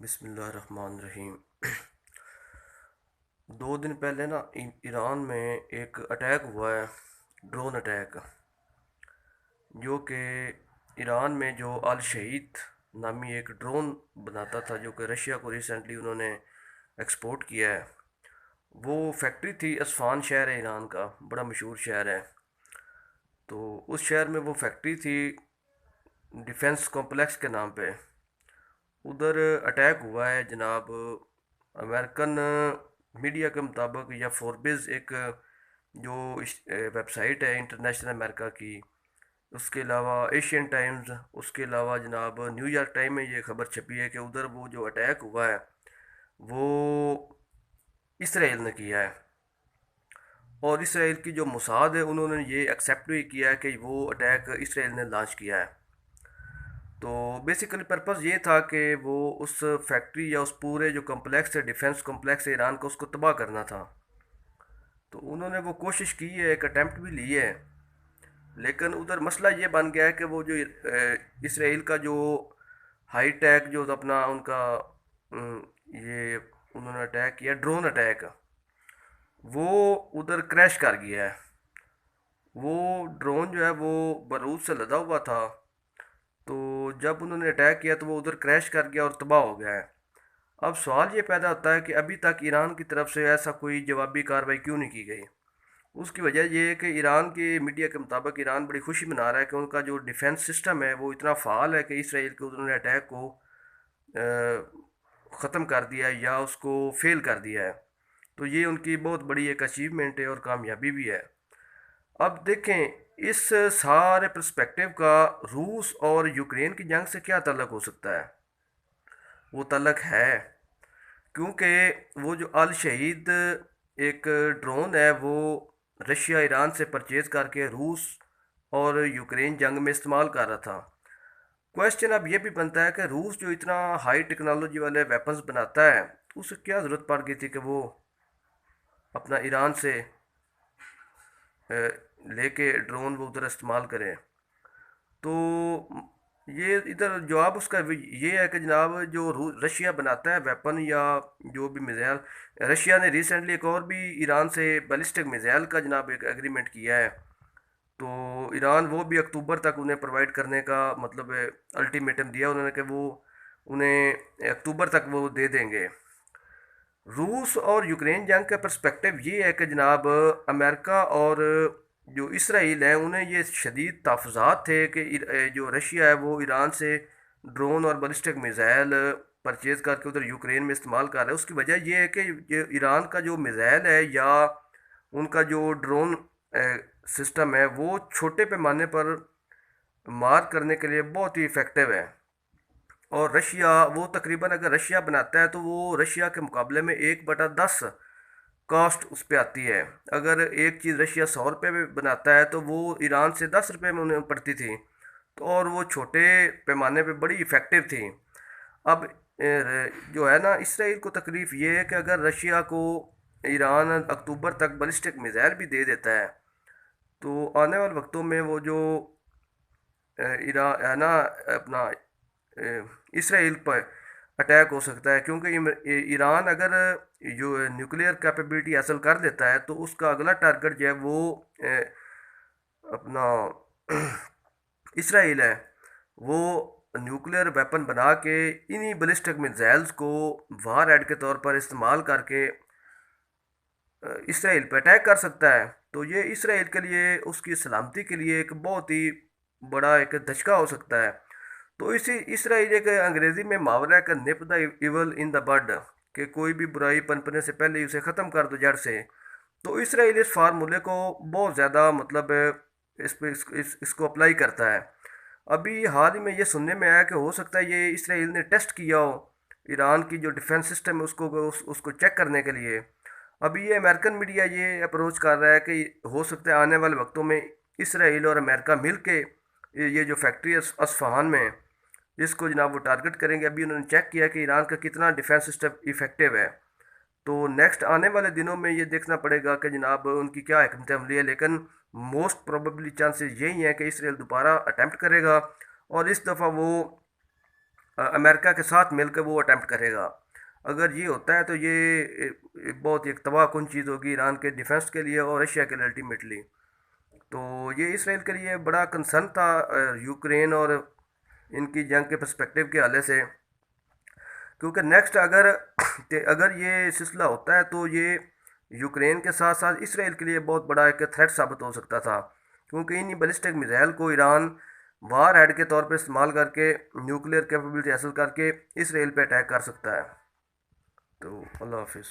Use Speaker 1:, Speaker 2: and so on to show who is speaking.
Speaker 1: बिस्मिल्लाहिर्रहमानिर्रहीम। 2 दिन पहले ना ईरान में एक अटैक हुआ है, ड्रोन अटैक, जो कि ईरान में जो अल शहीद नामी एक ड्रोन बनाता था, जो कि रशिया को रिसेंटली उन्होंने एक्सपोर्ट किया है। वो फैक्ट्री थी, अस्फान शहर है ईरान का, बड़ा मशहूर शहर है। तो उस शहर में वो फैक्ट्री थी, डिफेंस कॉम्प्लेक्स के नाम पे। उधर अटैक हुआ है जनाब। अमेरिकन मीडिया के मुताबिक, या फोर्ब्स एक जो वेबसाइट है इंटरनेशनल अमेरिका की, उसके अलावा एशियन टाइम्स, उसके अलावा जनाब न्यूयॉर्क टाइम में ये खबर छपी है कि उधर वो जो अटैक हुआ है वो इसराइल ने किया है। और इसराइल की जो मोसाद है उन्होंने ये एक्सेप्ट भी किया है कि वो अटैक इसराइल ने लॉन्च किया है। तो बेसिकली पर्पस ये था कि वो उस फैक्ट्री या उस पूरे जो कम्प्लेक्स है, डिफेंस कम्प्लेक्स है ईरान का, उसको तबाह करना था। तो उन्होंने वो कोशिश की है, एक अटैम्प्ट भी ली है। लेकिन उधर मसला ये बन गया है कि वो जो इसराइल का जो हाई टेक जो अपना उनका ये उन्होंने अटैक किया, ड्रोन अटैक, वो उधर क्रैश कर गया है। वो ड्रोन जो है वो बारूद से लदा हुआ था। तो जब उन्होंने अटैक किया तो वो उधर क्रैश कर गया और तबाह हो गया है। अब सवाल ये पैदा होता है कि अभी तक ईरान की तरफ से ऐसा कोई जवाबी कार्रवाई क्यों नहीं की गई। उसकी वजह ये है कि ईरान के मीडिया के मुताबिक ईरान बड़ी खुशी मना रहा है कि उनका जो डिफेंस सिस्टम है वो इतना फ़ाल है कि इसराइल के उन्होंने अटैक को ख़त्म कर दिया है या उसको फेल कर दिया है। तो ये उनकी बहुत बड़ी एक अचीवमेंट है और कामयाबी भी है। अब देखें, इस सारे पर्सपेक्टिव का रूस और यूक्रेन की जंग से क्या ताल्लुक हो सकता है। वो ताल्लुक है, क्योंकि वो जो अल शहीद एक ड्रोन है वो रशिया ईरान से परचेज करके रूस और यूक्रेन जंग में इस्तेमाल कर रहा था। क्वेश्चन अब ये भी बनता है कि रूस जो इतना हाई टेक्नोलॉजी वाले वेपन्स बनाता है, उसे क्या ज़रूरत पड़ गई थी कि वो अपना ईरान से अ, लेके ड्रोन वो उधर इस्तेमाल करें। तो ये इधर जवाब उसका ये है कि जनाब जो रशिया बनाता है वेपन या जो भी मिज़ाइल, रशिया ने रिसेंटली एक और भी ईरान से बैलिस्टिक मिज़ाइल का जनाब एक एग्रीमेंट किया है। तो ईरान वो भी अक्टूबर तक उन्हें प्रोवाइड करने का मतलब अल्टीमेटम दिया उन्होंने कि वो उन्हें अक्टूबर तक वो दे देंगे। रूस और यूक्रेन जंग का पर्सपेक्टिव ये है कि जनाब अमेरिका और जो इसराइल है उन्हें ये शदीद तहफ़्फ़ुज़ात थे कि जो रशिया है वो ईरान से ड्रोन और बैलिस्टिक मिज़ाइल परचेज़ करके उधर यूक्रेन में इस्तेमाल कर रहा है। उसकी वजह ये है कि ये ईरान का जो मिज़ाइल है या उनका जो ड्रोन सिस्टम है वो छोटे पैमाने पर मार करने के लिए बहुत ही इफ़ेक्टिव है। और रशिया वो तकरीबन, अगर रशिया बनाता है तो वो रशिया के मुकाबले में 1/10 कॉस्ट उस पर आती है। अगर एक चीज़ रशिया 100 रुपये में बनाता है तो वो ईरान से 10 रुपये में उन्हें पड़ती थी। तो और वो छोटे पैमाने पे बड़ी इफ़ेक्टिव थी। अब जो है ना, इसराइल को तकलीफ ये है कि अगर रशिया को ईरान अक्टूबर तक बैलिस्टिक मिज़ाइल भी दे देता है तो आने वाले वक्तों में वो जो ईरान है ना अपना इसराइल पर अटैक हो सकता है। क्योंकि ईरान अगर जो न्यूक्लियर कैपेबिलिटी हासिल कर लेता है तो उसका अगला टारगेट जो है वो अपना इसराइल है। वो न्यूक्लियर वेपन बना के इन्हीं बैलिस्टिक मिसाइल्स को वार हेड के तौर पर इस्तेमाल करके इसराइल पे अटैक कर सकता है। तो ये इसराइल के लिए, उसकी सलामती के लिए एक बहुत ही बड़ा एक धचका हो सकता है। तो इसी इसराइल एक अंग्रेज़ी में मुहावरा है कि nip the evil in the bud, कि कोई भी बुराई पनपने से पहले ही उसे ख़त्म कर दो जड़ से। तो इसराइल इस फार्मूले को बहुत ज़्यादा मतलब इस पे इसको अप्लाई करता है। अभी हाल ही में ये सुनने में आया कि हो सकता है ये इसराइल ने टेस्ट किया हो ईरान की जो डिफेंस सिस्टम है उसको चेक करने के लिए। अभी ये अमेरिकन मीडिया ये अप्रोच कर रहा है कि हो सकता है आने वाले वक्तों में इसराइल और अमेरिका मिल के ये जो फैक्ट्री अस्फहान में, इसको जनाब वो टारगेट करेंगे। अभी उन्होंने चेक किया कि ईरान का कितना डिफेंस सिस्टम इफ़ेक्टिव है। तो नेक्स्ट आने वाले दिनों में ये देखना पड़ेगा कि जनाब उनकी क्या हिकमत अमली है। लेकिन मोस्ट प्रोबेबली चांसेस यही हैं कि इसराइल दोबारा अटैम्प्ट करेगा और इस दफ़ा वो अमेरिका के साथ मिलकर वो अटेम्प्ट करेगा। अगर ये होता है तो ये बहुत एक तबाह कुन चीज़ होगी ईरान के डिफेंस के लिए और रशिया के लिए अल्टीमेटली। तो ये इसराइल के लिए बड़ा कंसर्न था यूक्रेन और इनकी जंग के पर्सपेक्टिव के हवाले से, क्योंकि नेक्स्ट अगर अगर ये सिलसिला होता है तो ये यूक्रेन के साथ साथ इसराइल के लिए बहुत बड़ा एक थ्रेट साबित हो सकता था, क्योंकि इन्हीं बैलिस्टिक मिसाइल को ईरान वार हेड के तौर पर इस्तेमाल करके न्यूक्लियर कैपेबिलिटी हासिल करके इसराइल पे अटैक कर सकता है। तो अल्लाह हाफिज़।